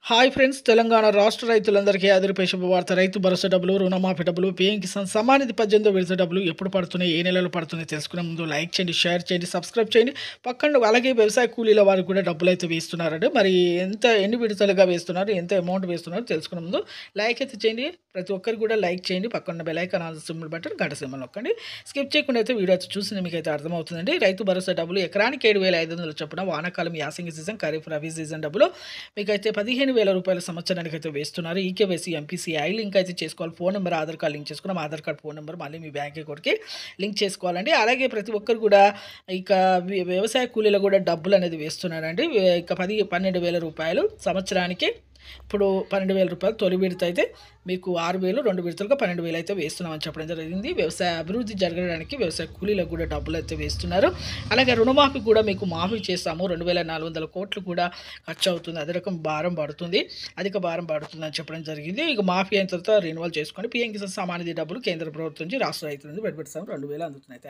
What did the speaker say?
Hi friends, Telangana రాష్ట్ర రైతులందరికీ అదిరిపే శుభవార్త. రైతు భరోసా డబ్బులు, రుణమాఫీ డబ్బులు, పీఎం కిసాన్ సమ్మాన్ నిధి 18వ విడత డబ్బులు ఎప్పుడు పడుతున్నాయి, ఏ నెలలో పడుతున్నాయి తెలుసుకునే ముందు లైక్ చేయండి, షేర్ చేయండి, సబ్స్క్రైబ్ చేయండి. పక్కన అలాగే వ్యవసాయ కూలీల వారికి కూడా డబ్బులు అయితే వేస్తున్నారండి. మరి ఎన్ని విడతలుగా వేస్తున్నారు, ఎంత అమౌంట్ వేస్తున్నారు తెలుసుకునే ముందు లైక్ అయితే చేయండి. ప్రతి ఒక్కరికి కూడా లైక్ చేయండి. పక్కన బెల్ ఐకాన్ సింబల్ బటన్ గంట సింబల్ నొక్కండి. స్కిప్ చేయకుండా అయితే వీడియో అయితే చూసి మీకు అయితే అర్థమవుతుందండి. రైతు భరోసా డబ్బులు ఎకరానికి 7,500 చొప్పున వానాకాలం యాసంగి సీజన్, ఖరీఫ్, రబీ సీజన్ డబ్బులు మీకైతే 15,000 రూపాయల సంవత్సరానికి అయితే వేస్తున్నారు. ఈకేవైసీ, ఎంపీసీఐ లింక్ అయితే చేసుకోవాలి. Phone number, Aadhaar card link చేసుకున్నాం. ఆధార్ కార్డ్, ఫోన్ నెంబర్ మళ్ళీ మీ బ్యాంక్ అకౌంట్కి లింక్ చేసుకోవాలండి. అలాగే ప్రతి ఒక్కరు కూడా ఇక వ్యవసాయ కూలీలు కూడా డబ్బులు అనేది వేస్తున్నారండి. ఇక 12,000 రూపాయలు సంవత్సరానికి. ఇప్పుడు 12,000 రూపాయలు తొలి విడత అయితే మీకు 6,000, 2 విడతలుగా 12,000 అయితే వేస్తున్నామని చెప్పడం జరిగింది. వ్యవసాయ అభివృద్ధి జరగడానికి వ్యవసాయ కూలీలకు కూడా డబ్బులు అయితే వేస్తున్నారు. అలాగే రుణమాఫీ కూడా మీకు మాఫీ చేస్తాము. 2,400 కోట్లు కూడా ఖర్చు అవుతుంది. అదే రకం భారం పడుతుంది, అధిక భారం పడుతుంది అని చెప్పడం జరిగింది. ఇక మాఫీ అయిన తర్వాత రెన్యువల్ చేసుకొని పీఎం కిసాన్ సమ్మాన్ నిధి డబ్బులు కేంద్ర ప్రభుత్వం నుంచి రాష్ట్ర రైతుల నుంచి 2,000 అందుతున్నాయి.